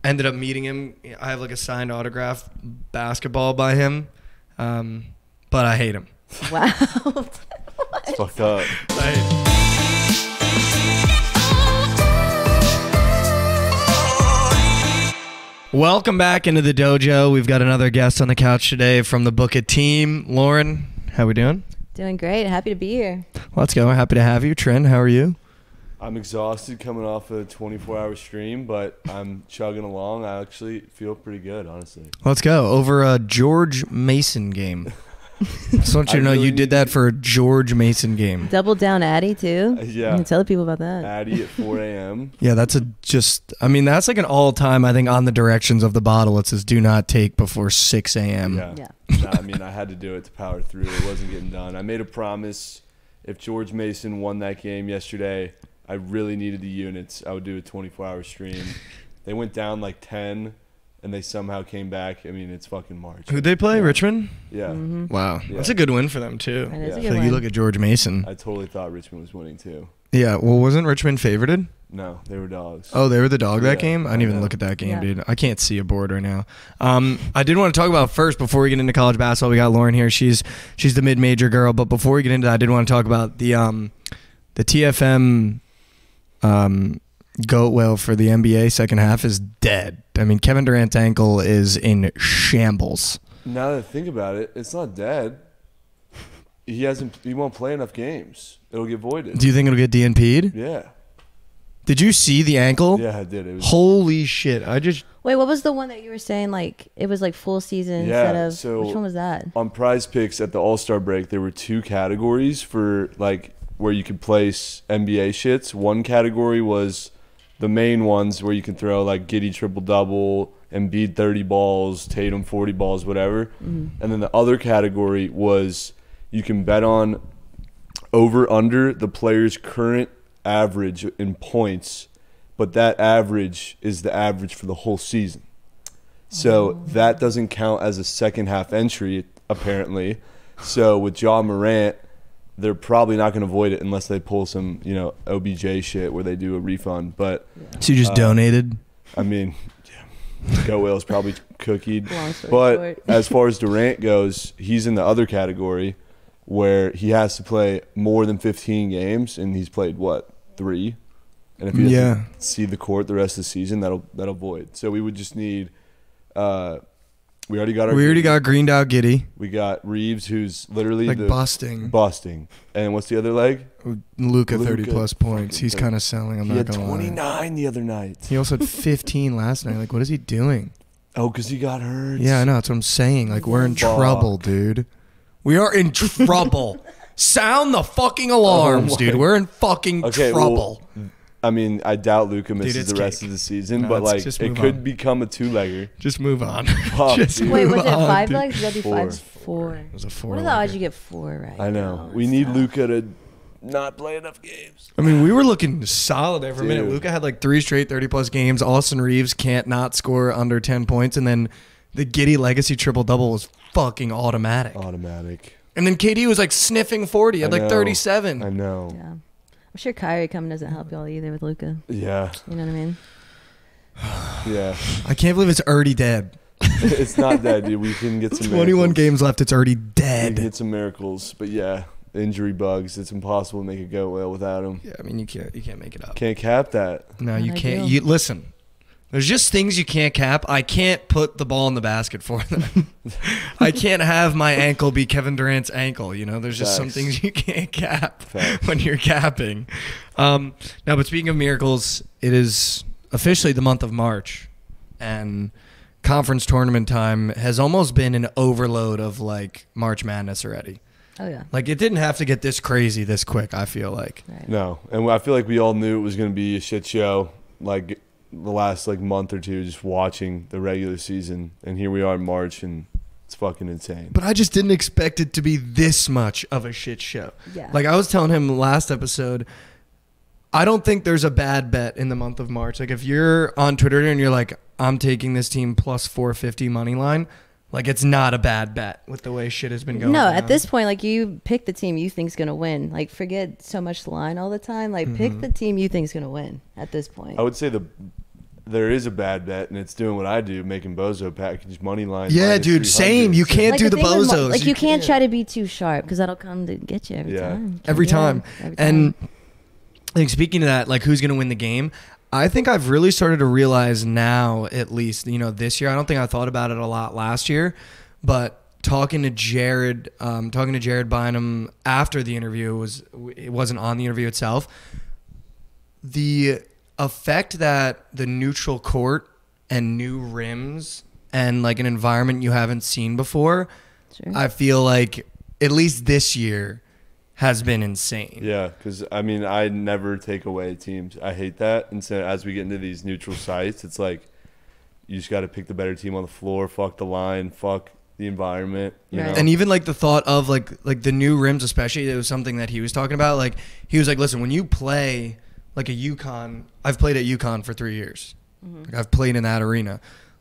ended up meeting him. I have like a signed autograph basketball by him, but I hate him. Wow. It's fucked up. I hate him. Welcome back into the dojo. We've got another guest on the couch today from the Book It team. Lauren, how we doing? Doing great. Happy to be here. Let's go. Happy to have you. Trent, how are you? I'm exhausted coming off a 24-hour stream, but I'm chugging along. I actually feel pretty good, honestly. Let's go. Over a George Mason game. Just want you to know you did that for a George Mason game. Double down Addy, too. Yeah. You can tell people about that. Addy at 4 a.m. Yeah, that's that's like an all-time, I think, on the directions of the bottle. It says do not take before 6 a.m. Yeah. No, I mean, I had to do it to power through. It wasn't getting done. I made a promise. If George Mason won that game yesterday, I really needed the units. I would do a 24-hour stream. They went down like 10, and they somehow came back. I mean, it's fucking March. Who'd they play? Yeah. Richmond? Yeah. Mm-hmm. Wow. Yeah. That's a good win for them, too. That is a Yeah. good So one. you look at George Mason. I totally thought Richmond was winning, too. Yeah, well, wasn't Richmond favorited? No, they were dogs. Oh, they were the dog that Yeah, game? I didn't even know. look at that game, Yeah. dude. I can't see a board right now. I did want to talk about first, before we get into college basketball, we got Lauren here. She's the mid-major girl. But before we get into that, I did want to talk about the TFM goat whale for the NBA second half is dead. I mean, Kevin Durant's ankle is in shambles. Now that I think about it, it's not dead. He won't play enough games. It'll get voided. Do you think it'll get DNP'd? Yeah. Did you see the ankle? Yeah, I did. It was Holy shit. Wait, what was the one that you were saying? Like, it was like full season instead of. so Which one was that? on Prize Picks at the All-Star break, there were 2 categories for like where you could place NBA shits. One category was the main ones where you can throw like Giddey triple-double, Embiid 30 balls, Tatum 40 balls, whatever. Mm-hmm. And then the other category was you can bet on over-under the player's current average in points, but that average is the average for the whole season. So that doesn't count as a second half entry, apparently. So with Ja Morant, they're probably not going to void it unless they pull some, OBJ shit where they do a refund. But So you just donated? I mean, yeah, Go Whale's probably cookied. Long story But short. as far as Durant goes, he's in the other category where he has to play more than 15 games, and he's played, 3? And if he doesn't see the court the rest of the season, that'll void. So we would just need we already got greened out Giddey. We got Reeves, who's literally Busting. And what's the other leg? Luka 30 Luka, plus points. He's fucking kind of selling. I'm He not had going to lie. 29 the other night. He also had 15 last night. Like, what is he doing? Oh, because he got hurt. Yeah, I know. That's what I'm saying. Like, we're in Fuck. trouble, dude. We are in trouble. Sound the fucking alarms, Oh my- dude. We're in fucking trouble. Well, I mean, I doubt Luka misses it's the rest cake. of the season, No, but it's like just it move could on. become a 2-legger. Just move on. Fuck, Just dude. Wait, was move it on, 5 dude. legs? That'd be 4. 4. It was a 4. What are the odds you get 4 right I now? know. We It's need tough. Luka to not play enough games. I mean, we were looking solid there for a minute. Dude. Luka had like 3 straight 30-plus games. Austin Reeves can't not score under 10 points. And then the Giddey legacy triple-double was fucking automatic. Automatic. And then KD was like sniffing 40 at I like know. 37. I know. Yeah. I'm sure Kyrie coming doesn't help y'all either with Luka. Yeah. You know what I mean? Yeah. I can't believe it's already dead. It's not dead, dude. We can get some 21 miracles. games left. It's already We can dead. get some miracles. But yeah, injury bugs. It's impossible to make it go well without him. Yeah, I mean, you can't make it up. Can't cap that. No, Not you can't. ideal. You listen. There's just things you can't cap. I can't put the ball in the basket for them. I can't have my ankle be Kevin Durant's ankle. There's just some Facts. things you can't cap Facts. when you're capping. Now, but speaking of miracles, it is officially the month of March, and conference tournament time has almost been an overload of like March Madness already. Oh, yeah. Like, it didn't have to get this crazy this quick, I feel like. Right. No. And I feel like we all knew it was going to be a shit show. Like the last like month or two, just watching the regular season, and here we are in March, and it's fucking insane. But I just didn't expect it to be this much of a shit show. Yeah. Like I was telling him last episode, I don't think there's a bad bet in the month of March. Like if you're on Twitter and you're like, I'm taking this team plus 450 money line, like it's not a bad bet with the way shit has been going. No, down. at this point, like you pick the team you think's gonna win. Like forget so much line all the time. Like pick the team you think's gonna win at this point. I would say there is a bad bet, and it's doing what I do, making bozo package money line. Yeah, minus dude, 300. same. You can't Like do the thing with bozos. like you can't try to be too sharp because that'll come to get you every Yeah. time. Every Yeah, time. every And like speaking of that, like who's going to win the game? I think I've really started to realize now, at least, this year. I don't think I thought about it a lot last year, but talking to Jared Bynum after the interview, it wasn't on the interview itself. The effect that the neutral court and new rims and like an environment you haven't seen before, Sure. I feel like at least this year has been insane. Yeah, because I mean, I never take away teams. I hate that. And so as we get into these neutral sites, it's like you just got to pick the better team on the floor. Fuck the line. Fuck the environment. You Right. know? And even like the thought of like the new rims, especially, it was something that he was talking about. Like he was like, listen, when you play like a UConn, I've played at UConn for 3 years. Like I've played in that arena.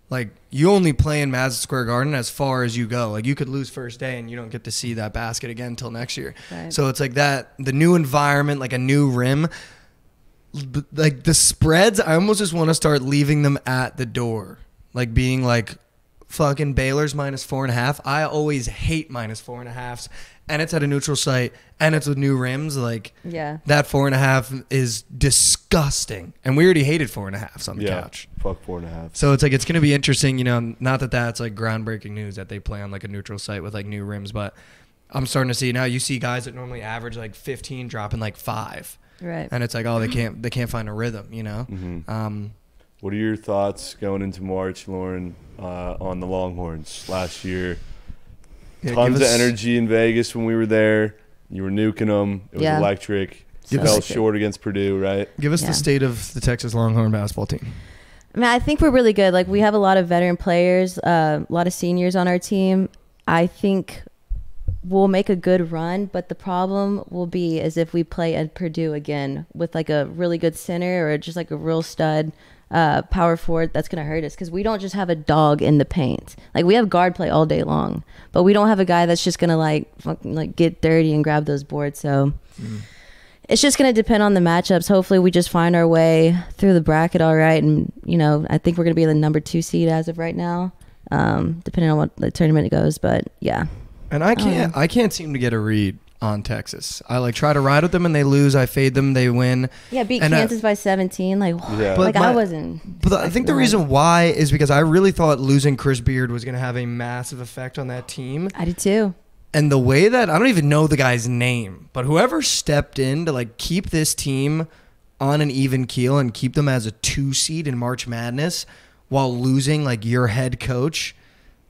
Like you only play in Madison Square Garden as far as you go. Like you could lose first day and you don't get to see that basket again until next year. Right. So it's like that, the new environment, like a new rim, like the spreads, I almost just want to start leaving them at the door. Like being like fucking Baylor's -4.5. I always hate -4.5s. And it's at a neutral site and it's with new rims. Like Yeah. that 4.5 is disgusting. And we already hated 4.5s on the couch. Fuck 4.5. So it's like, it's going to be interesting, not that that's like groundbreaking news that they play on like a neutral site with like new rims, but I'm starting to see now, you see guys that normally average like 15 dropping like 5. Right. And it's like, oh, they can't find a rhythm, What are your thoughts going into March, Lauren, on the Longhorns last year? Yeah, Tons give of us- energy in Vegas when we were there. You were nuking them. It was Yeah. electric. So Fell electric. short against Purdue, right? Give us Yeah. the state of the Texas Longhorn basketball team. I mean, I think we're really good. Like we have a lot of veteran players, a lot of seniors on our team. I think we'll make a good run, but the problem will be is if we play at Purdue again with like a really good center or just like a real stud power forward, that's going to hurt us because we don't just have a dog in the paint. Like we have guard play all day long, but we don't have a guy that's just going to like fucking like get dirty and grab those boards. So it's just going to depend on the matchups. Hopefully we just find our way through the bracket all right. And, I think we're going to be the number 2 seed as of right now, depending on what the tournament goes. But yeah. And I can't seem to get a read on Texas. I like try to ride with them and they lose. I fade them, they win. Yeah, beat And, Kansas by 17. Like, Yeah. But I my- wasn't. But I think the reason why is because I really thought losing Chris Beard was going to have a massive effect on that team. I did too. And the way that, I don't even know the guy's name, but whoever stepped in to like keep this team on an even keel and keep them as a 2 seed in March Madness while losing like your head coach,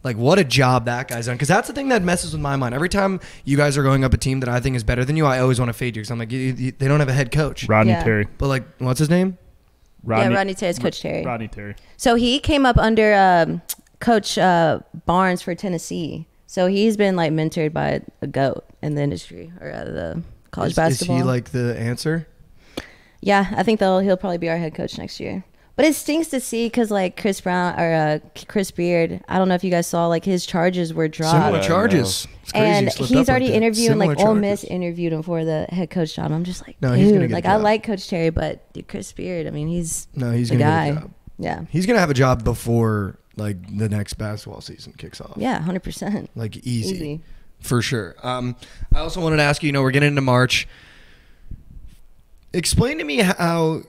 like what a job that guy's done. Because that's the thing that messes with my mind. Every time you guys are going up a team that I think is better than you, I always want to fade you because I'm like, they don't have a head coach. Rodney Yeah. Terry. But like, what's his name? Rodney Terry's Coach Terry. Rodney Terry. So he came up under Coach Barnes for Tennessee. So he's been like mentored by a GOAT in the industry or the college basketball. Is he like the answer? Yeah, I think he'll probably be our head coach next year. But it stinks to see because like Chris Beard, I don't know if you guys saw like his charges were dropped. Similar Yeah, I charges. It's crazy And he slipped he's up like already that. interviewing, Similar like Ole Miss charges. interviewed him for the head coach job. I'm just like, No, he's gonna dude, get like a I job. like Coach Terry, but dude, Chris Beard, I mean, he's No, he's the going to guy. get a job. Yeah. He's going to have a job before like the next basketball season kicks off. Yeah, 100%. Like easy. Easy. For sure. I also wanted to ask you, we're getting into March. Explain to me how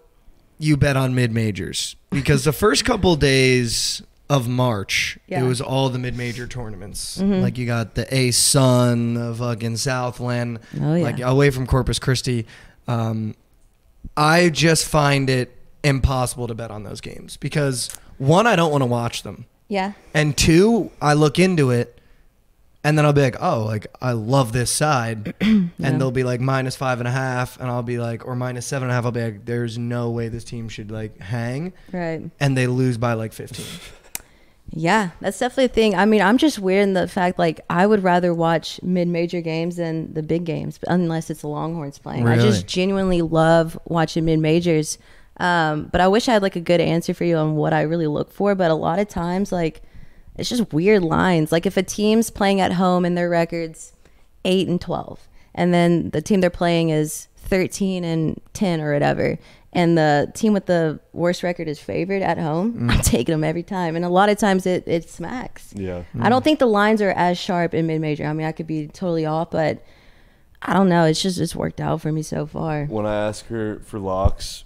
you bet on mid-majors. Because the first couple days of March, Yeah. it was all the mid-major tournaments. Mhm. Like you got the A-Sun, the fucking Southland, Oh, yeah. like away from Corpus Christi. I just find it impossible to bet on those games. Because one, I don't want to watch them. Yeah. And two, I look into it and then I'll be like, oh, like I love this side. And they'll be like -5.5. And I'll be like, or -7.5. I'll be like, there's no way this team should like hang. Right. And they lose by like 15. Yeah, that's definitely a thing. I mean, I'm just weird in the fact like I would rather watch mid-major games than the big games, unless it's the Longhorns playing. I Really? just genuinely love watching mid-majors. But I wish I had like a good answer for you on what I really look for. But a lot of times, like it's just weird lines. Like if a team's playing at home and their record's 8-12, and then the team they're playing is 13-10 or whatever, and the team with the worst record is favored at home, I'm taking them every time. And a lot of times it smacks. Yeah. I don't think the lines are as sharp in mid-major. I mean, I could be totally off, but I don't know. It's worked out for me so far. When I ask her for locks,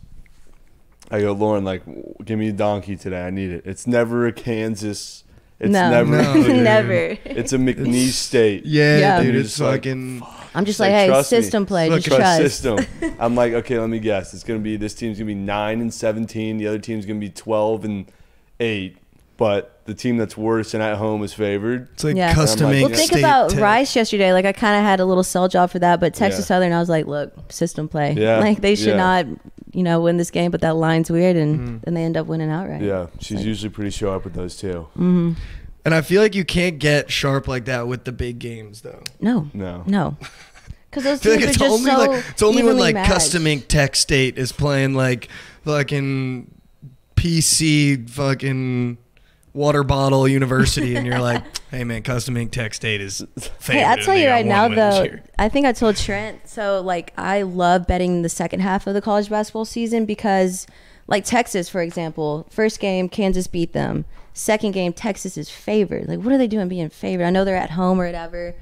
I go, Lauren, like, give me a donkey today. I need it. It's never a Kansas. It's never. Never. It's a McNeese State. Yeah, Yeah. dude, You're it's just like, fucking. I'm just Like, like, hey, trust me. system play. Look, Just Trust trust. system. I'm like, okay, let me guess. It's gonna be this team's gonna be 9-17. The other team's gonna be 12-8. But the team that's worse and at home is favored. It's like Yeah. custom I'm like, make Well, think state about tech. Rice yesterday. Like, I kind of had a little sell job for that, but Texas Yeah. Southern, I was like, look, system play. Yeah. Like, they should Yeah. not, win this game, but that line's weird, and then they end up winning outright. Yeah, she's usually pretty sharp with those too. Mm-hmm. And I feel like you can't get sharp like that with the big games, though. No. No. Because those I feel teams like are it's just only so like it's only when evenly like Custom matched. Ink Tech State is playing like fucking PC fucking water bottle university, and you're like, hey man, Custom Ink Tech State is favored. Hey, I'll tell and they you got right one now, win this though, year. I think I told Trent, so, like, I love betting the second half of the college basketball season because, like, Texas, for example, first game, Kansas beat them. Second game, Texas is favored. Like, what are they doing being favored? I know they're at home or whatever.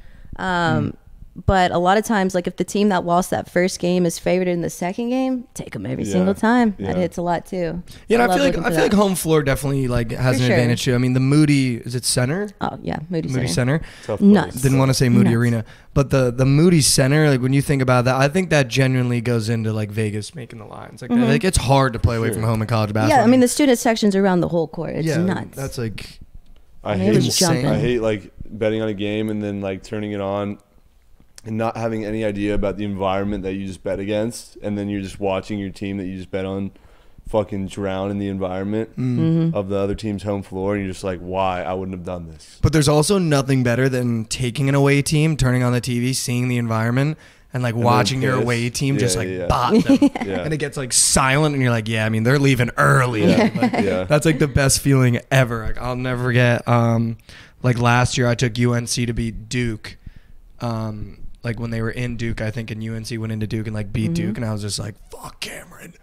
But a lot of times, like, if the team that lost that first game is favored in the second game, take them every Yeah. single time. Yeah. That hits a lot too. Yeah, and I love feel like looking I for feel like that. home floor definitely like has For an sure. advantage too. I mean, the Moody, is it center? Oh yeah, Moody Moody Center. Center. Tough Nuts. place. Didn't want to say Moody Nuts. Arena, but the Moody Center, like when you think about that, I think that genuinely goes into like Vegas making the lines. Like it's hard to play away Sure. from home in college basketball. Yeah, I mean the student section's around the whole court. It's yeah, nuts. that's like I mean, it was hate jumping. I hate like betting on a game and then like turning it on and not having any idea about the environment that you just bet against, and then you're just watching your team that you just bet on fucking drown in the environment of the other team's home floor, and you're just like, why? I wouldn't have done this. But there's also nothing better than taking an away team, turning on the TV, seeing the environment, and like then watching your piss. away team just Yeah, like yeah. bot them. Yeah. And it gets like silent, and you're like, yeah, I mean, they're leaving early. Yeah. Like, Yeah. that's like the best feeling ever. Like I'll never forget. Like last year, I took UNC to beat Duke. Like when they were in Duke, I think, and UNC went into Duke and like beat Duke, and I was just like, "Fuck Cameron!"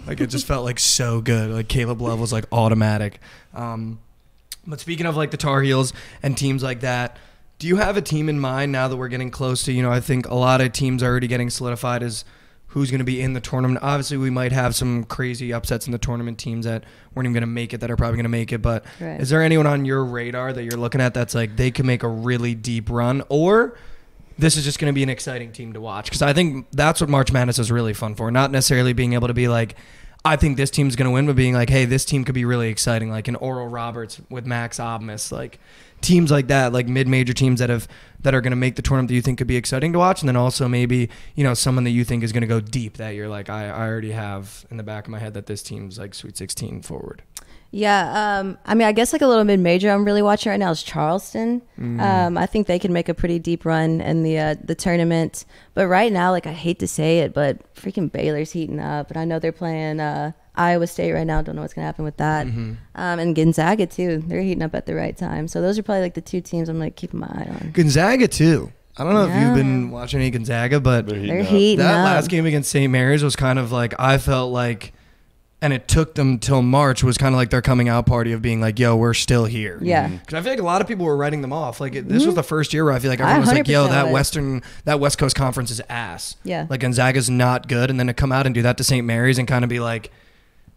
Like it just felt like so good. Like Caleb Love was like automatic. But speaking of like the Tar Heels and teams like that, do you have a team in mind now that we're getting close to? I think a lot of teams are already getting solidified as who's going to be in the tournament. Obviously, we might have some crazy upsets in the tournament, teams that weren't even going to make it that are probably going to make it. But Right. is there anyone on your radar that you're looking at that's like they could make a really deep run, or this is just going to be an exciting team to watch? Because I think that's what March Madness is really fun for. Not necessarily being able to be like, I think this team's going to win, but being like, hey, this team could be really exciting, like an Oral Roberts with Max Obmus, like teams like that, like mid-major teams that are going to make the tournament that you think could be exciting to watch, and then also maybe someone that you think is going to go deep that you're like, I already have in the back of my head that this team's like Sweet 16 forward. Yeah, I mean, I guess like a little mid-major I'm really watching right now is Charleston. I think they can make a pretty deep run in the tournament. But right now, like, I hate to say it, but freaking Baylor's heating up. And I know they're playing Iowa State right now. Don't know what's going to happen with that. And Gonzaga, too. They're heating up at the right time. So those are probably like the two teams I'm like keeping my eye on. Gonzaga, too. I don't know if Yeah. you've been watching any Gonzaga, but They're heating that up. last game against St. Mary's was kind of like, I felt like, and it took them till March, was kind of like their coming out party of being like, yo, we're still here. Yeah. Because I feel like a lot of people were writing them off. Like this was the first year where I feel like everyone was like, yo, 100% was. that West Coast conference is ass. Yeah. Like Gonzaga's not good. And then to come out and do that to St. Mary's and kind of be like,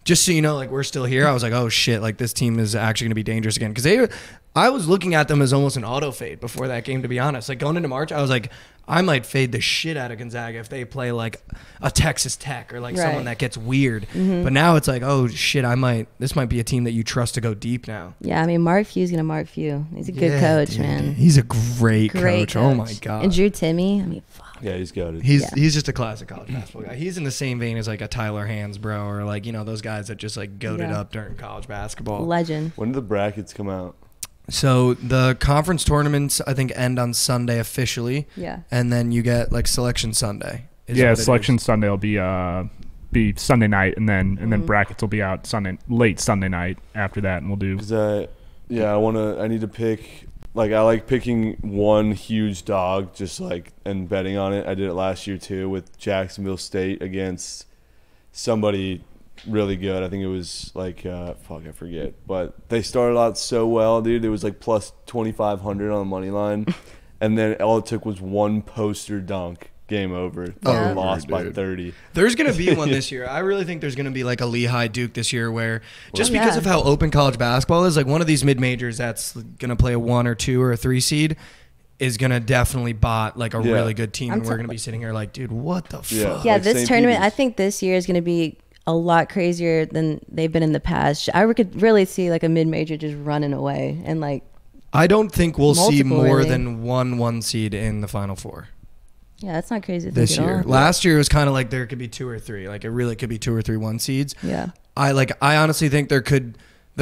just so you know, like we're still here. I was like, oh shit, like this team is actually going to be dangerous again. Because I was looking at them as almost an auto fade before that game, to be honest. Like going into March, I was like, I might fade the shit out of Gonzaga if they play like a Texas Tech or like Right. someone that gets weird. But now it's like, oh shit, this might be a team that you trust to go deep now. Yeah, I mean, Mark Few's going to Mark Few. He's a good Yeah, coach, dude. man. He's a great coach. Oh my god. And Drew Timmy, I mean, fuck. Yeah, he's got it. He's Yeah. he's just a classic college basketball guy. He's in the same vein as like a Tyler Hansbrough or like those guys that just like goated Yeah. up during college basketball. Legend. When do the brackets come out? So the conference tournaments I think end on Sunday officially, Yeah. and then you get like selection Sunday. is Yeah, what it selection is. Sunday will be Sunday night, and then brackets will be out late Sunday night after that, and we'll do. Because I need to pick. Like I like picking one huge dog, just like and betting on it. I did it last year too with Jacksonville State against somebody really good. I think it was like I forget, but they started out so well, dude. It was like plus 2,500 on the money line, and then all it took was one poster dunk. Game over. Yeah. Lost by Dude. 30. There's going to be one this year. I really think there's going to be like a Lehigh Duke this year where just Oh, because yeah. of how open college basketball is, like one of these mid-majors that's going to play a 1 or 2 or a 3 seed is going to definitely bot like a Yeah. really good team. I'm And we're t- going to be sitting here like, dude, what the Yeah. fuck? Yeah, Like this St. tournament, Peter's. I think this year is going to be a lot crazier than they've been in the past. I could really see like a mid-major just running away and like, I don't think we'll see Multiple, more really. than one seed in the Final Four yeah, that's not crazy to this think at year. all. Last year it was kind of like there could be 2 or 3. Like it really could be 2 or 3 1 seeds. Yeah. I honestly think there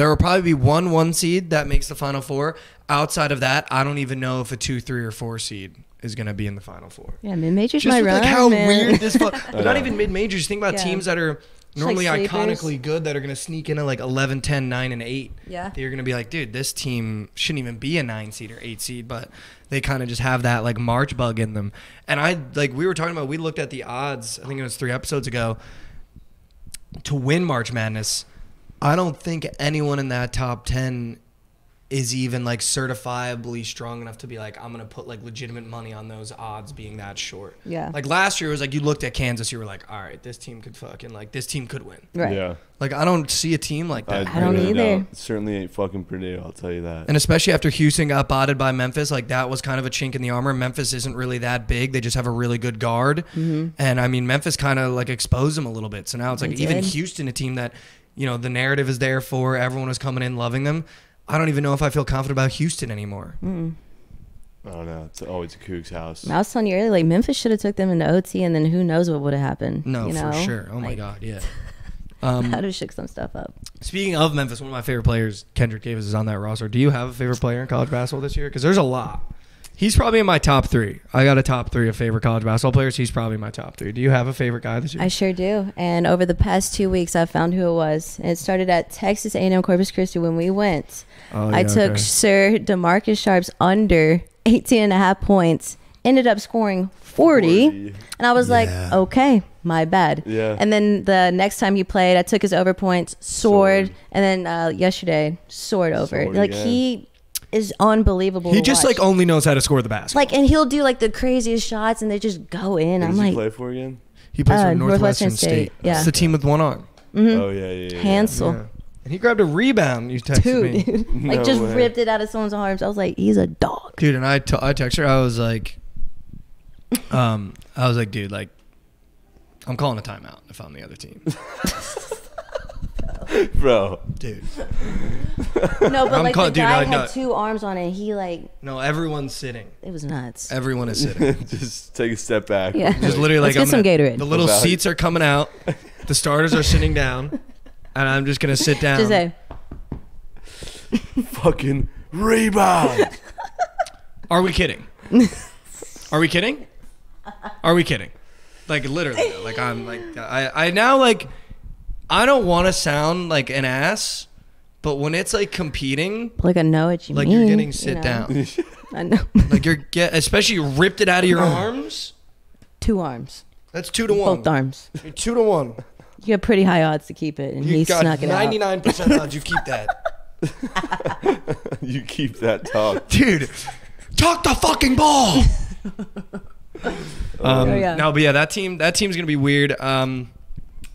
will probably be one seed that makes the Final Four. Outside of that, I don't even know if a 2, 3, or 4 seed is going to be in the Final Four. Yeah, mid-majors Just might with run, like how man. weird this. But not even mid-majors. Think about Yeah. teams that are Just normally like sleepers. iconically good that are going to sneak into like 11, 10, 9, and 8. Yeah. You're going to be like, dude, this team shouldn't even be a 9 seed or 8 seed, but they kind of just have that like March bug in them. And we were talking about, we looked at the odds, I think it was 3 episodes ago, to win March Madness. I don't think anyone in that top 10 is even like certifiably strong enough to be like, I'm going to put like legitimate money on those odds being that short. Yeah. Like last year it was like you looked at Kansas, you were like, all right, this team could this team could win. Right. Yeah. Like I don't see a team like that. I don't either. It certainly ain't fucking Purdue, I'll tell you that. And especially after Houston got botted by Memphis, like that was kind of a chink in the armor. Memphis isn't really that big. They just have a really good guard. Mm-hmm. And I mean, Memphis kind of like exposed them a little bit. So now it's like They even did. Houston, a team that, you know, the narrative is there for, everyone is coming in loving them. I don't even know if I feel confident about Houston anymore. I don't know. It's always a Coug's house. I was telling you earlier, like Memphis should have took them into OT, and then who knows what would have happened. No, you know? for sure. Oh my Like, God, yeah. I'd have shook some stuff up. Speaking of Memphis, one of my favorite players, Kendrick Davis, is on that roster. Do you have a favorite player in college basketball this year? Because there's a lot. He's probably in my top 3. I got a top 3 of favorite college basketball players. He's probably my top 3. Do you have a favorite guy this year? I sure do. And over the past 2 weeks, I found who it was. And it started at Texas A&M Corpus Christi when we went. Oh, I yeah, took okay. Sir DeMarcus Sharp's under 18.5 points. Ended up scoring 40. And I was like, Yeah. okay, my bad. Yeah. And then the next time he played, I took his over points, soared. Soared. And then yesterday, soared over. Soared Like again. he is unbelievable. He to just watch. like only knows how to score the basketball. Like, and he'll do like the craziest shots, and they just go in. Who I'm does he like, play for again? He plays for Northwestern Northwestern State. State, yeah. It's the team with one arm. Oh, yeah. Hansel. Yeah. And he grabbed a rebound. You texted me. Dude, like No just way. ripped it out of someone's arms. I was like, he's a dog. Dude, and I texted her. I was like, dude, like, I'm calling a timeout if I'm the other team. Bro. Dude. No, but I'm like call- the dude, guy I know- had 2 arms on it. And he like, No, everyone's sitting. it was nuts. Everyone is sitting. Just take a step back. Yeah. Just literally like, Let's get some Gatorade. The little About- seats are coming out. The starters are sitting down. And I'm just going to sit down. Just say, Fucking rebound. Are we kidding? Are we kidding? Are we kidding? Like literally, though. Like I'm like I now like I don't want to sound like an ass, but when it's like competing, like I know what you like mean. you're getting you sit know? down, I know. like especially you ripped it out of your arms. 2 arms. That's 2 to 1. Both arms. You're 2 to 1. You have pretty high odds to keep it, and You he got snuck it out. 99% odds you keep that, You keep that talk. dude. Talk the fucking ball. Oh, yeah. No, but yeah, that team's gonna be weird.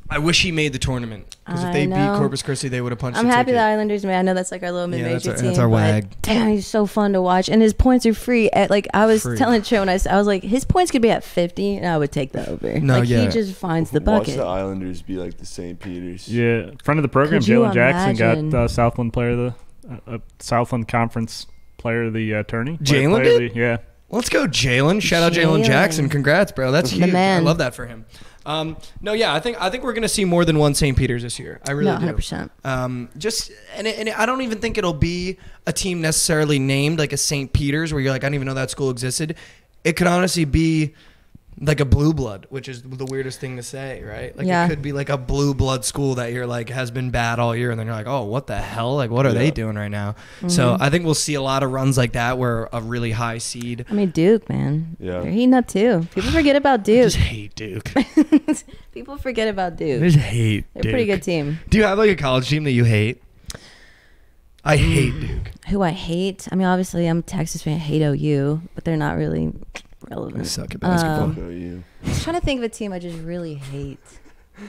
I wish he made the tournament because if I they beat know. Corpus Christi, they would have punched. I'm the happy ticket. the Islanders made. I know that's like our little Yeah, mid-major that's team. our but wag. Damn, he's so fun to watch, and his points are free. Like I was Free. telling Trey when I was like, his points could be at 50, and I would take the over. No, like yeah. he just finds the Watch bucket. the Islanders be like the St. Peters. Yeah, friend of the program, Could you Jalen Jackson imagine? got Southland player of the Southland Conference player of the tourney. Jalen Player of did? the- yeah. Let's go, Jalen. Shout out Jalen Jalen. Jackson. Congrats, bro. That's The huge. man. I love that for him. No, yeah, I think we're gonna see more than one St. Peter's this year. I really No, do. 100%. Just and I don't even think it'll be a team necessarily named like a St. Peter's where you're like I didn't even know that school existed. It could honestly be like a blue blood, which is the weirdest thing to say, right? Like Yeah. it could be like a blue blood school that you're like has been bad all year, and then you're like, oh, what the hell? Like, what are they doing right now? So I think we'll see a lot of runs like that where a really high seed. I mean, Duke, man. Yeah. They're heating up too. People forget about I Duke. just hate Duke. People forget about I Duke. just hate They're Duke. a pretty good team. Do you have like a college team that you hate? I hate Duke. Who I hate? I mean, obviously, I'm a Texas fan. I hate OU, but they're not really I relevant. suck at basketball. Go you. I was trying to think of a team I just really hate. I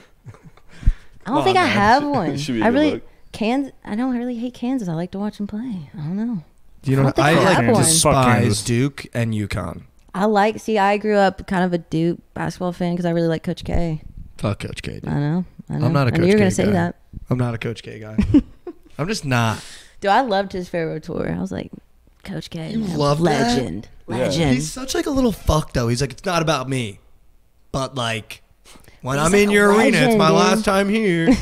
Come don't think on, I man. have one. Should be a I good really look. Kansas. I don't really hate Kansas. I like to watch them play. I don't know. Do you know? I don't think I I like have one. Fuck despise Kansas. Duke and UConn. I grew up kind of a Duke basketball fan because I really like Coach K. Fuck Coach K. Dude. I know. I'm not a I knew Coach you were K gonna say guy. that. I'm not a Coach K guy. I'm just not. Dude, I loved his farewell tour. I was like, Coach K, You man, love that? legend, Yeah. legend. He's such like a little fuck though. He's like, it's not about me, but like when He's I'm like in a your arena, it's legend, my dude. last time here.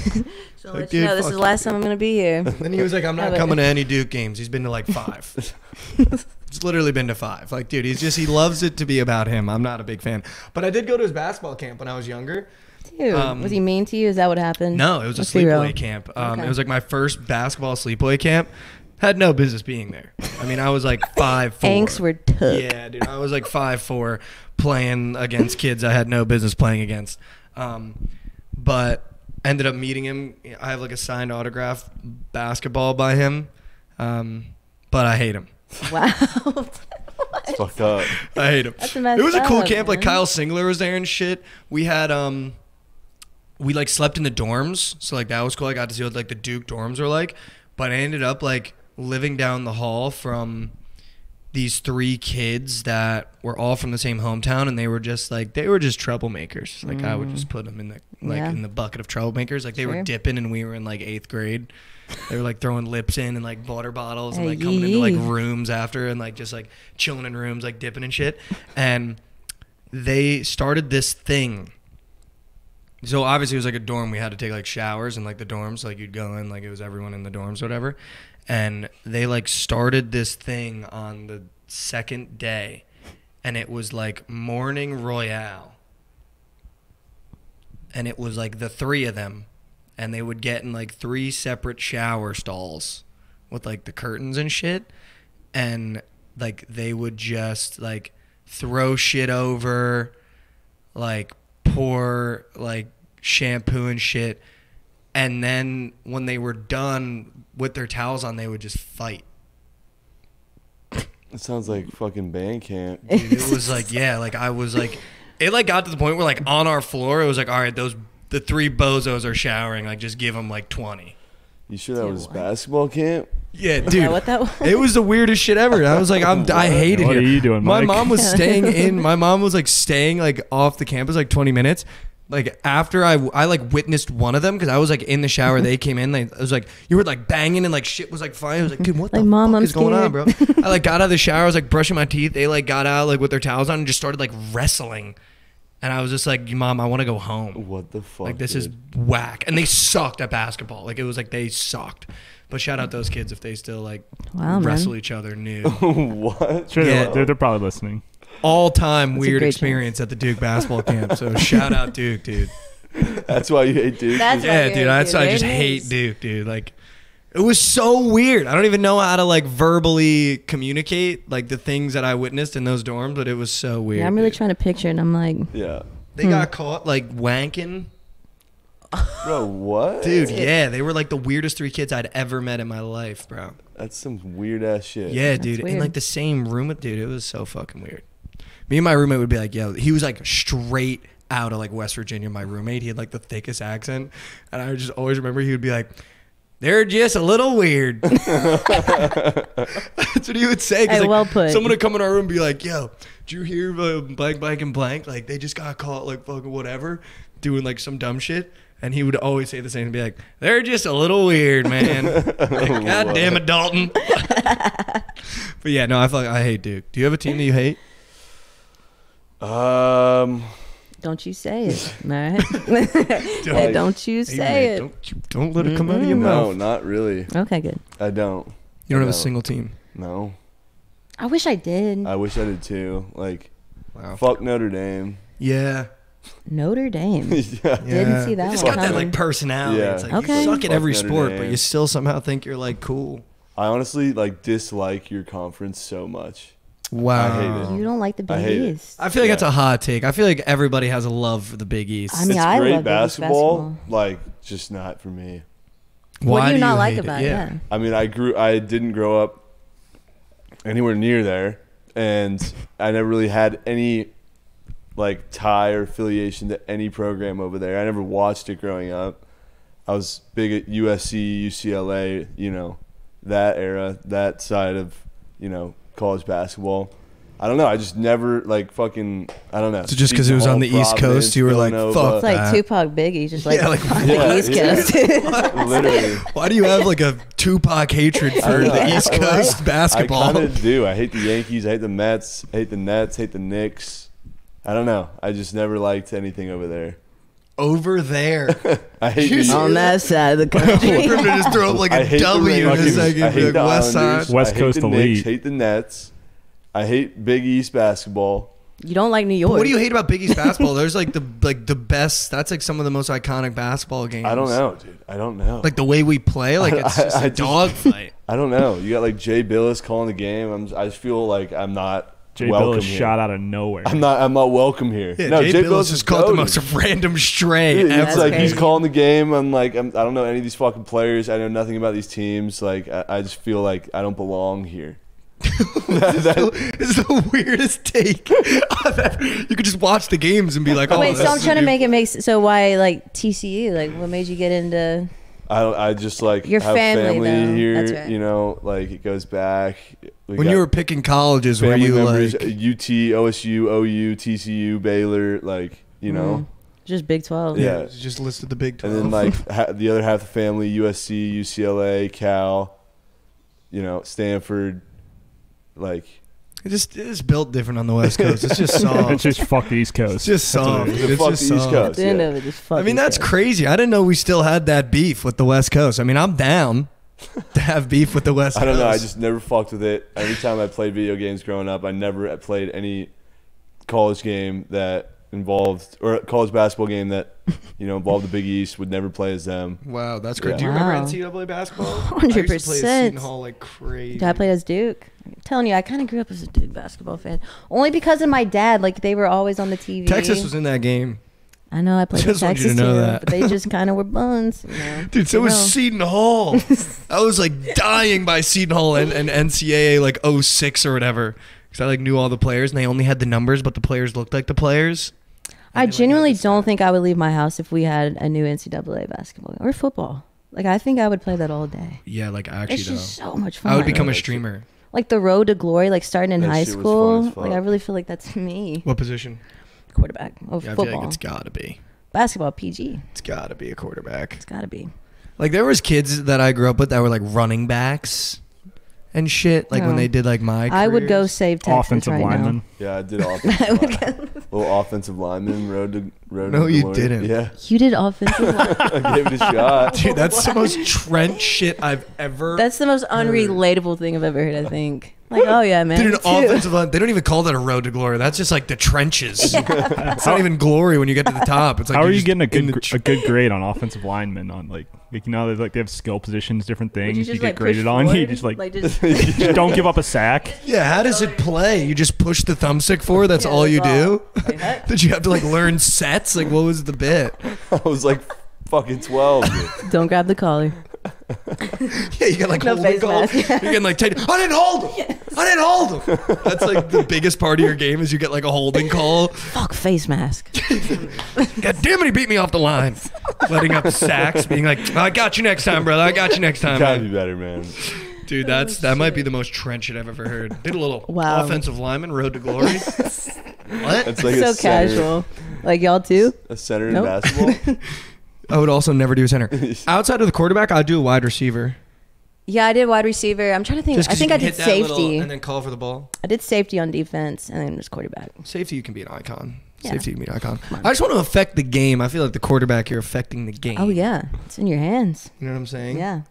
So Like, let you dude, know this is fuck the you. last time I'm gonna be here. Then he was like, I'm not Yeah, coming to any Duke games. He's been to like 5. He's literally been to 5. Like, dude, he loves it to be about him. I'm not a big fan, but I did go to his basketball camp when I was younger. Dude, was he mean to you? Is that what happened? No, it was a Let's be real. sleepaway camp. Okay. It was like my first basketball sleepaway camp. Had no business being there. I mean, I was like 5'4". Anks were took. Yeah, dude. I was like 5'4", playing against kids I had no business playing against. But ended up meeting him. I have like a signed autograph basketball by him. But I hate him. Wow. It's fucked up. I hate him. That's messed It was a cool up, camp. Like man. Kyle Singler was there and shit. We had we like slept in the dorms, so like that was cool. I got to see what like the Duke dorms were like. But I ended up like living down the hall from these 3 kids that were all from the same hometown, and they were just troublemakers. Like I would just put them in the Yeah. in the bucket of troublemakers. Like they were Sure. dipping, and we were in like 8th grade. They were like throwing lips in and like water bottles and Hey, like coming into like yee. rooms after and like just like chilling in rooms like dipping and shit. And they started this thing. So obviously it was like a dorm. We had to take like showers in like the dorms. Like you'd go in, like it was everyone in the dorms or whatever. And they like started this thing on the 2nd day, and it was like morning royale. And it was like the 3 of them, and they would get in like 3 separate shower stalls with like the curtains and shit. And like they would just like throw shit over, like pour like shampoo and shit, and then when they were done with their towels on, they would just fight. It sounds like fucking band camp. Dude, it was like, yeah, like I was like, it like got to the point where like on our floor it was like, all right, the 3 bozos are showering, like just give them like 20. You sure that Dude, was what? basketball camp? Yeah, Is dude. that what that was? It was the weirdest shit ever. I was like, I hate it What here. are you doing, My Mike? mom was staying in. My mom was like staying like off the campus like 20 minutes. Like after I like witnessed one of them because I was like in the shower. They came in. It was like you were like banging and like shit was like flying. I was like, dude, what Like, the Mom, fuck I'm is going on, bro? scared. I like got out of the shower. I was like brushing my teeth. They like got out like with their towels on and just started like wrestling. And I was just like, Mom, I want to go home. What the fuck? Like this is dude? whack. And they sucked at basketball. Like it was like they sucked. But shout out those kids if they still like Wow, man. wrestle each other nude. What? Sure, Yeah. they're probably listening. All time That's a weird great experience at the Duke basketball camp. So shout out Duke, dude. That's why you hate Duke. That's why Yeah, you're dude. a I Duke. just There it hate is. Duke, dude. Like it was so weird. I don't even know how to like verbally communicate like the things that I witnessed in those dorms, but it was so weird. Yeah, I'm really dude. trying to picture it, and I'm like, Yeah. They got caught like wanking. Bro, what? Dude, yeah. They were like the weirdest 3 kids I'd ever met in my life, bro. That's some weird ass shit. Yeah, That's dude. In weird. like the same room with dude. It was so fucking weird. Me and my roommate would be like, yo, he was like straight out of like West Virginia, my roommate. He had like the thickest accent. And I just always remember he would be like, they're just a little weird. That's what he would say. 'Cause, Hey, like, well put. Someone would come in our room and be like, yo, did you hear blank, blank, and blank? Like, they just got caught, like, fucking whatever, doing, like, some dumb shit. And he would always say the same and be like, they're just a little weird, man. Like, God damn it, Dalton. But, yeah, no, I hate Duke. Do you have a team that you hate? don't you say it, all right? Hey, don't you Hey, say man, it. don't let it come out of your no, mouth. not really. Okay, good. I don't. You don't have a No. single team. No. I wish I did. I wish I did too. Like, Wow. fuck Notre Dame. Yeah. Notre Dame. Yeah. Didn't see that It's one got that coming. like personality. Yeah. It's like Okay. you suck at every Fuck Notre sport, but Dame. you still somehow think you're like cool. I honestly like dislike your conference so much. Wow. I hate it. You don't like the I Big hate it. East. I feel like Yeah. that's a hot take. I feel like everybody has a love for the Big East. I mean, It's I great love Big East basketball, like just not for me. What Why do you not like hate about it? Yeah. I mean, I didn't grow up anywhere near there, and I never really had any like tie or affiliation to any program over there. I never watched it growing up. I was big at USC, UCLA, you know, that era, that side of, you know, college basketball. I don't know. I just never like fucking. I don't know. So just because it was on the East Coast, you were like, "Fuck It's like that." Tupac Biggie, just like, Yeah, like, on yeah, the East yeah. Coast. Literally. Why do you have like a Tupac hatred for know. the East Coast I basketball? kind of do. I hate the Yankees. I hate the Mets. I hate the Nets. I hate the Knicks. I don't know. I just never liked anything over there. Over there. I hate You the, see- On that side of the We're country. gonna just throw up like I a hate the W in a Rangers. second. I hate Like the West Islanders. Side. West I hate Coast the elite. Knicks. Hate the Nets. I hate Big East basketball. You don't like New York. What do you hate about Big East basketball? There's like the best. That's like some of the most iconic basketball games. I don't know, dude. I don't know. Like the way we play, like it's just I a just- dog fight. I don't know. You got like Jay Billis calling the game. I just feel like I'm not Jay welcome Billis here. shot out of nowhere. I'm not welcome here. Yeah, no, Jay Billis just caught the most random stray It's ever. like he's crazy. calling the game. I'm like, I don't know any of these fucking players. I know nothing about these teams. Like, I just feel like I don't belong here. It's the weirdest take I've ever. You could just watch the games and be like, "Oh, Wait, so this I'm is trying to a make it make so why like TCU? Like, what made you get into? I just like Your have family, family though. here. That's right. You know, like it goes back. We When got you were picking colleges, were family you members, like, UT, OSU, OU, TCU, Baylor, like you know, Just Big 12. Yeah. you just listed the Big 12? and then like the other half of the family, USC, UCLA, Cal, you know, Stanford, like. it's built different on the West Coast. It's just soft. It's just fuck the East Coast. It's just That's what soft. it is. dude. It's Fuck just the East soft. Coast. At the end Yeah. of it, just fuck. I mean, these that's guys. crazy. I didn't know we still had that beef with the West Coast. I mean, I'm down to have beef with the West Coast. I don't know. I just never fucked with it. Every time I played video games growing up, I never played any college game that involved or college basketball game that involved the Big East. Would never play as them. Wow, that's great. Yeah. Do you remember Wow. NCAA basketball? 100%. I used to play at Seton Hall like crazy. I played as Duke. I'm telling you, I kind of grew up as a Duke basketball fan, only because of my dad. Like they were always on the TV. Texas was in that game. I know I played Just with want you Texas to know too, that. but they just kind of were buns. You know? Dude, so You was know. Seton Hall. I was like dying by Seton Hall and NCAA like 06 or whatever. Because I like knew all the players and they only had the numbers, but the players looked like the players. I And they, like, genuinely had the don't stats. think I would leave my house if we had a new NCAA basketball or football. Like I think I would play that all day. Yeah, like actually It's though. just so much fun. I would become a that's- streamer. like the road to glory, like starting in That high shit was school. fun as fuck. Like I really feel like that's me. What position? Quarterback of Yeah, I football, feel like it's gotta be. basketball, PG. It's gotta be a quarterback. It's got to be. Like there was kids that I grew up with that were like running backs and shit. Like when No. they did like my I would go careers. save Texas Offensive right lineman. now. Yeah, I did offensive little offensive lineman road to No, you glory. didn't. Yeah, You did offensive line. I gave it a shot. Dude, that's the most Trent shit I've ever. That's the most unrelatable thing I've ever heard, I think. Like, oh yeah, man. Dude, me an too. offensive line. They don't even call that a road to glory. That's just like the trenches. It's not even glory when you get to the top. It's like How are you're you just getting a in good the a good grade on offensive linemen on like they like they have skill positions, different Would things you, just, get like, graded push on. You forward? just like just, just don't give up a sack. Yeah, how does it play? You just push the thumbstick forward. That's Yeah, all you that's do. Like, heck. Did you have to like learn sets? Like what was the bit? I was like fucking 12. Dude. Don't grab the collar. Yeah, you get like No holding face calls. mask. You're getting like, I didn't hold him. I didn't hold him. That's like the biggest part of your game is you get like a holding call. Fuck face mask. God damn it, he beat me off the line. Letting up sacks, being like, I got you next time, brother. I got you next time, Gotta man. be better, man. Dude, that might be the most Trent shit I've ever heard. Did a little Wow. offensive lineman, road to glory. What? It's like So a center, casual. Like y'all too? a center in Nope. basketball. I would also never do a center. Outside of the quarterback, I'd do a wide receiver. Yeah, I did wide receiver. I'm trying to think. Just I 'cause think you I can did hit that little safety. and then call for the ball. I did safety on defense and then just quarterback. Safety, you can be an icon. Yeah. Safety, you can be an icon. on. I just want to affect the game. I feel like the quarterback, you're affecting the game. Oh yeah, it's in your hands. You know what I'm saying? Yeah.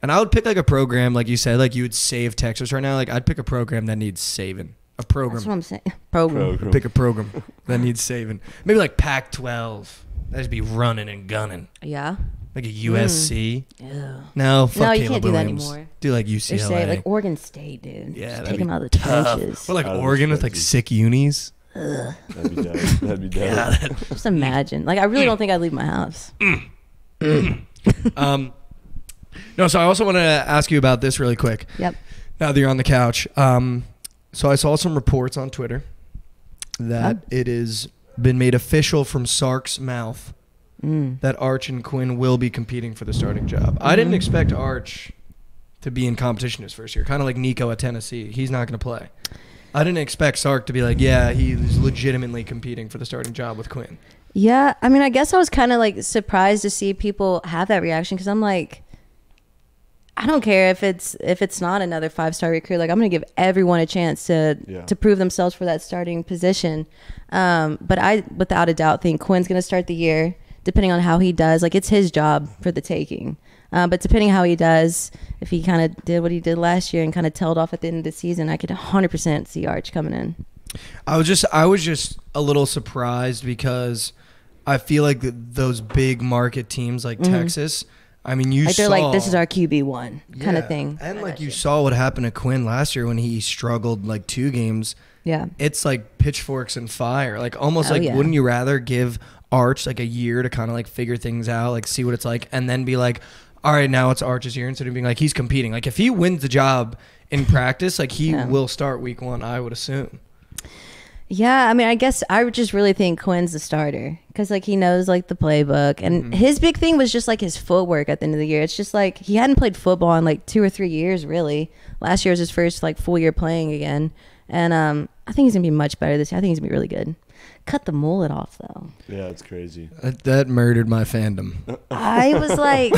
And I would pick like a program, like you said, like you would save Texas right now. Like I'd pick a program that needs saving. A program. That's what I'm saying. Program. Pick a program that needs saving. Maybe like Pac-12. That should be running and gunning. Yeah. Like a USC. Yeah. No, fuck No, you Caleb can't do that Williams. anymore. Do like They're UCLA. saying, like Oregon State, dude. Yeah, Just that'd take be them out of the tough. trenches. Or like Out of the Oregon with like trenches. sick unis. That'd be dope. That'd be dope. Yeah. Just imagine. Like, I really don't think I'd leave my house. No, so I also want to ask you about this really quick. Yep. Now that you're on the couch. So I saw some reports on Twitter that it has been made official from Sark's mouth that Arch and Quinn will be competing for the starting job. I didn't expect Arch to be in competition his first year, kind of like Nico at Tennessee. He's not going to play. I didn't expect Sark to be like, yeah, he's legitimately competing for the starting job with Quinn. Yeah. I mean, I guess I was kind of like surprised to see people have that reaction because I'm like, I don't care if it's not another 5-star recruit. Like, I'm going to give everyone a chance to prove themselves for that starting position. But I, without a doubt, think Quinn's going to start the year, depending on how he does. Like, it's his job for the taking. But depending how he does, if he kind of did what he did last year and kind of tailed off at the end of the season, I could 100% see Arch coming in. I was just a little surprised because I feel like those big market teams like Texas, I mean, you like saw, they're like, this is our QB1 kind of Yeah. thing. And like you saw what happened to Quinn last year when he struggled like 2 games. Yeah. It's like pitchforks and fire. Like almost Oh, like, yeah. wouldn't you rather give Arch like a year to kind of like figure things out, like see what it's like, and then be like, all right, now it's Arch's year, instead of being like, he's competing. Like if he wins the job in practice, like he will start week 1, I would assume. Yeah, I mean, I guess I would just really think Quinn's the starter because, like, he knows, like, the playbook. And his big thing was just, like, his footwork at the end of the year. It's just, like, he hadn't played football in, like, 2 or 3 years, really. Last year was his first, like, full year playing again. And I think he's going to be much better this year. I think he's going to be really good. Cut the mullet off, though. Yeah, it's crazy. That murdered my fandom. I was like,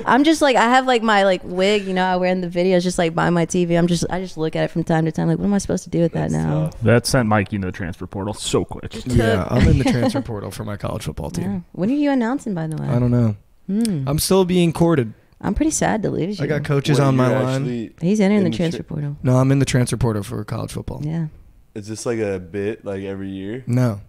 I'm just like, I have like my like wig, you know, I wear in the videos just like by my TV. I just look at it from time to time. Like, what am I supposed to do with that now? Tough. That sent Mike into the transfer portal so quick. Yeah, I'm in the transfer portal for my college football team. Yeah. When are you announcing, by the way? I don't know. I'm still being courted. I'm pretty sad to lose you. I got coaches Wait, on my you're line. actually- He's entering in the the transfer portal. No, I'm in the transfer portal for college football. Yeah. Is this like a bit like every year? No.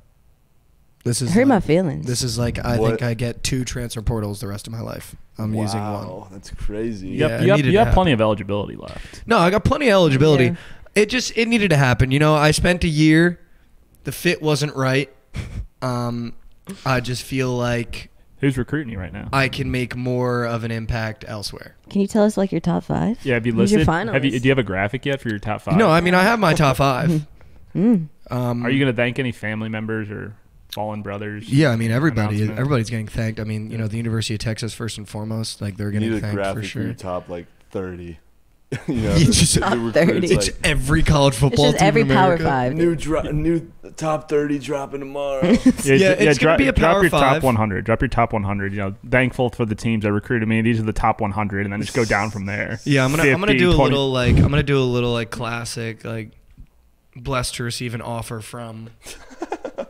This is Hurt my like, feelings. this is like I What? think I get 2 transfer portals the rest of my life. I'm using one. Wow, that's crazy. Yeah, it You needed to have happen. plenty of eligibility left. No, I got plenty of eligibility. Yeah. It needed to happen. You know, I spent a year. The fit wasn't right. I just feel like Who's recruiting you right now? I can make more of an impact elsewhere. Can you tell us like your top 5? Yeah, have you Who's your listed? Do finalist? you have a graphic yet for your top 5? No, I mean I have my top 5. Are you going to thank any family members or fallen brothers? Yeah, I mean announcement? everybody's getting thanked. I mean, you know, the University of Texas first and foremost, like they're You getting need a thanked graphic for for your sure. top like 30. You know, You just- the Top recruits, 30. It's like, every college football It's just team every in Power America. 5. new top 30 dropping tomorrow. it's gonna be a drop Power your 5. top 100. Drop your top 100. You know, thankful for the teams that recruited me. These are the top 100, and then just go down from there. Yeah, I'm gonna 50, do a 20. little like classic like blessed to receive an offer from.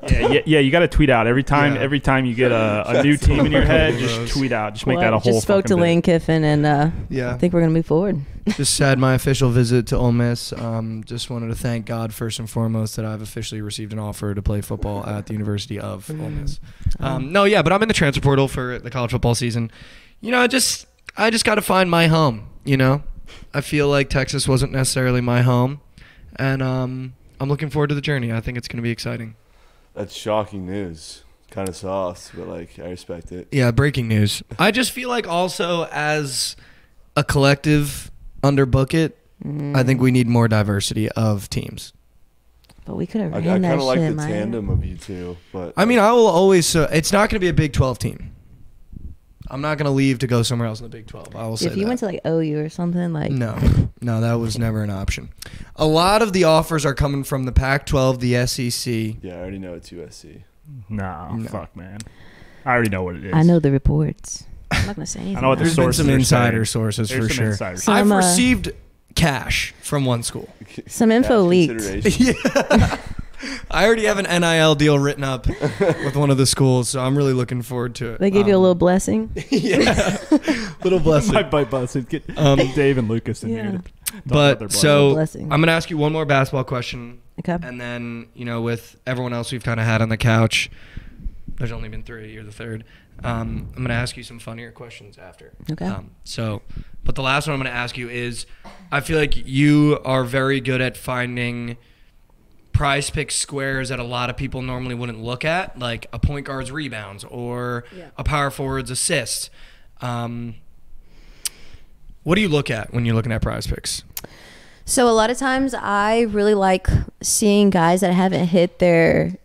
Yeah. You got to tweet out every time. Yeah. Every time you get a new team in your head, Gross. just tweet out. Just make Well, that a I whole. just spoke to fucking bit. Lane Kiffin, and Yeah. I think we're gonna move forward. Just had my official visit to Ole Miss. Just wanted to thank God first and foremost that I've officially received an offer to play football at the University of Ole Miss. No, yeah, but I'm in the transfer portal for the college football season. You know, I just got to find my home. You know, I feel like Texas wasn't necessarily my home, and I'm looking forward to the journey. I think it's going to be exciting. That's shocking news. Kind of soft, but like I respect it. Yeah, breaking news. I just feel like also as a collective under book it, I think we need more diversity of teams. But we could have I ran kind that of like shit, the man. tandem of you two, but I mean, I will always. It's not going to be a Big 12 team. I'm not going to leave to go somewhere else in the Big 12. I will say If you that. went to like OU or something, like No, that was never an option. A lot of the offers are coming from the Pac-12, the SEC. yeah, I already know it's USC. No, No. fuck, man. I already know what it is. I know the reports. I'm not gonna say anything. I know what the There's been sources some are insider saying. sources There's for some sure. insiders. Some, I've received cash from one school. Some info Cash leaked. consideration. Yeah. I already have an NIL deal written up with one of the schools, so I'm really looking forward to it. They gave you a little blessing. yeah, little blessing. My butt busted. Get Um, Dave and Lucas in Yeah. here. to talk about their But blood. so Blessing. I'm gonna ask you one more basketball question, Okay. And then, with everyone else we've kind of had on the couch, there's only been 3. You're the third. I'm going to ask you some funnier questions after. Okay. But the last one I'm going to ask you is, I feel like you are very good at finding prize pick squares that a lot of people normally wouldn't look at, like a point guard's rebounds or a power forward's assist. What do you look at when you're looking at prize picks? So a lot of times I really like seeing guys that haven't hit their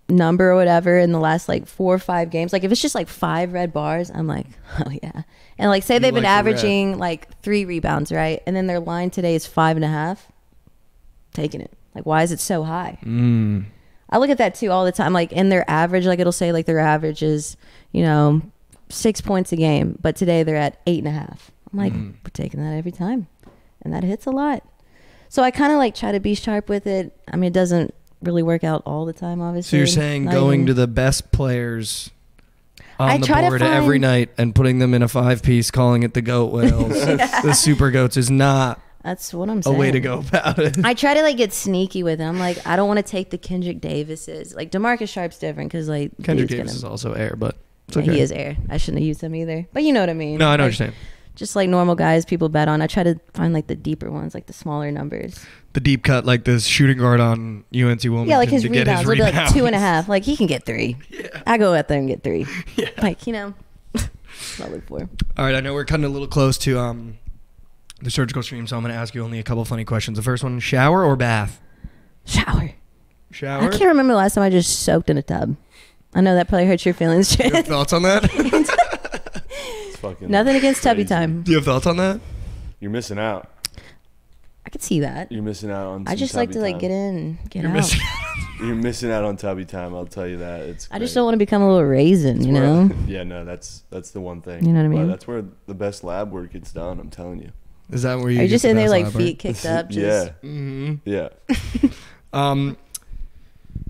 number or whatever in the last 4 or 5 games. Like if it's just 5 red bars, I'm like, oh yeah. And say they've been averaging 3 rebounds, right? And then their line today is 5.5. Taking it. Why is it so high? I look at that too all the time. In their average, it'll say their average is 6 points a game, but today they're at 8.5. I'm like, we're taking that every time, and that hits a lot. So I kind of try to be sharp with it. I mean, it doesn't really work out all the time, obviously. So you're saying going to the best players on the board every night and putting them in a 5-piece, calling it the goat whales, the super goats, is not that's what I'm saying. a way to go about it. I try to get sneaky with it. I'm like, I don't want to take the Kendrick Davises. DeMarcus Sharp's different because Kendrick Davis is also air, but it's okay. He is air. I shouldn't have used him either. But you know what I mean. No, I know what you're saying. Just normal guys people bet on. I try to find the deeper ones, the smaller numbers. The deep cut, the shooting guard on UNC Wilmington. Yeah, his to rebounds. Get his Will rebounds. be 2.5. He can get 3. Yeah. I go out there and get 3. Yeah. That's what I look for. All right, I know we're cutting a little close to the surgical stream, so I'm going to ask you only a couple funny questions. The first one, shower or bath? Shower. Shower? I can't remember the last time I just soaked in a tub. I know that probably hurts your feelings. Do you have thoughts on that? Nothing against tubby time. Do you have thoughts on that? You're missing out. I could see that. You're missing out on. I just like to time. get in, and get out. You're missing out on tubby time. I'll tell you that. It's. I just don't want to become a little raisin, That's you know. yeah, no, that's the one thing. You know what I mean? But that's where the best lab work gets done. I'm telling you. Is that where you? Are you just in there best lab feet work? kicked up? Just, Yeah. Mm-hmm. Yeah.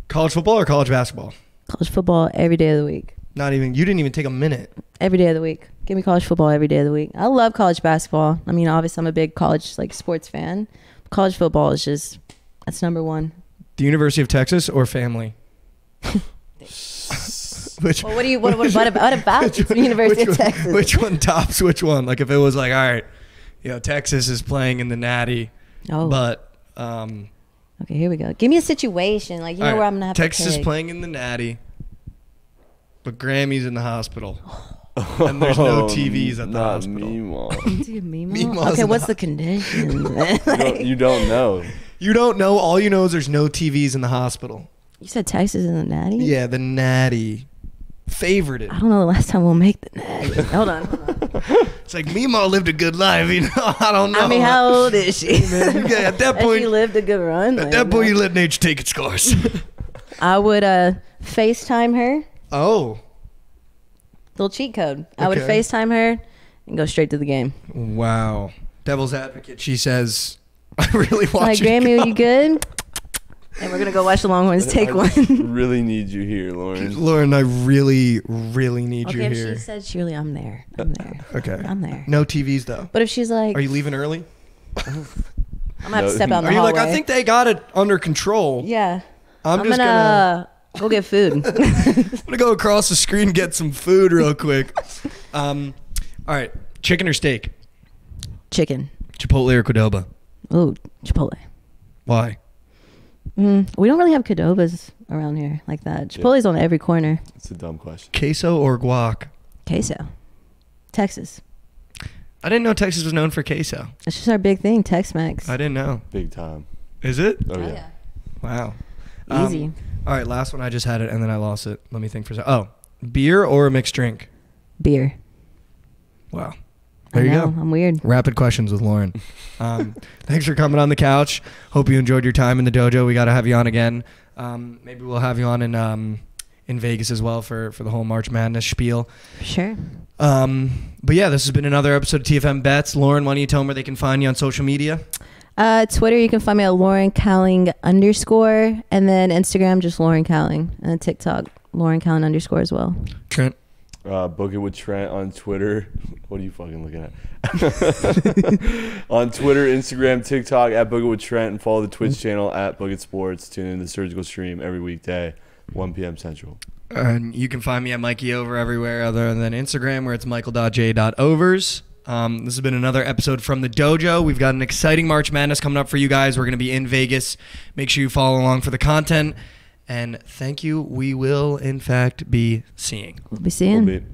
College football or college basketball? College football every day of the week. Not even. You didn't even take a minute. Every day of the week. Give me college football every day of the week. I love college basketball. I mean, obviously, I'm a big college sports fan. College football is just that's number one. The University of Texas or family? Which? Well, what about the University of Texas? Which one tops which one? If it was all right, Texas is playing in the Natty, but okay, here we go. Give me a situation where I'm gonna have Texas to is playing in the Natty, but Grammy's in the hospital. And there's no TVs at the hospital. Meemaw. Okay, what's the condition? You don't know. You don't know. All you know is there's no TVs in the hospital. You said Texas in the Natty? Yeah, the Natty. Favorited. I don't know the last time we'll make the Natty. Hold on. It's Meemaw lived a good life, I don't know. I mean, how old is she? Man, yeah, at that point, she lived a good run. At that point, you let nature take its course. I would FaceTime her. Oh. Little cheat code. I would FaceTime her and go straight to the game. Wow. Devil's advocate. She says, I really want you Grammy, to go. are you good? And we're going to go watch the Longhorns take one. Really need you here, Lauren. Lauren, I really, really need you if here. she said, Shirley, I'm there. I'm there. Okay. I'm there. No TVs, though. But if she's like... Are you leaving early? I'm going to have to step out in the Are you hallway. I think they got it under control. Yeah. I'm just going to go get food. I'm going to go across the screen and get some food real quick. All right. Chicken or steak? Chicken. Chipotle or Qdoba? Ooh, Chipotle. Why? We don't really have Qdobas around here like that. Chipotle's on every corner. It's a dumb question. Queso or guac? Queso. Texas. I didn't know Texas was known for queso. That's just our big thing, Tex-Mex. I didn't know. Big time. Is it? Oh, yeah. Wow. Easy. All right, last one. I just had it, and then I lost it. Let me think for a second. Oh, beer or a mixed drink? Beer. Wow. There you go. I'm weird. Rapid questions with Lauren. Thanks for coming on the couch. Hope you enjoyed your time in the dojo. We got to have you on again. Maybe we'll have you on in Vegas as well for the whole March Madness spiel. Sure. But yeah, this has been another episode of TFM Bets. Lauren, why don't you tell them where they can find you on social media? Twitter, you can find me at Lauren Cowling _ and then Instagram, just Lauren Cowling, and then TikTok, Lauren Cowling _ as well. Trent? Book It with Trent on Twitter. What are you fucking looking at? On Twitter, Instagram, TikTok at Book It with Trent, and follow the Twitch channel at Book It Sports. Tune in to the Surgical Stream every weekday, 1 p.m. Central. And you can find me at Mikey Over everywhere other than Instagram, where it's michael.j.overs. This has been another episode from the dojo. We've got an exciting March Madness coming up for you guys. We're going to be in Vegas. Make sure you follow along for the content. And thank you. We will, in fact, be seeing. We'll be seeing. We'll be.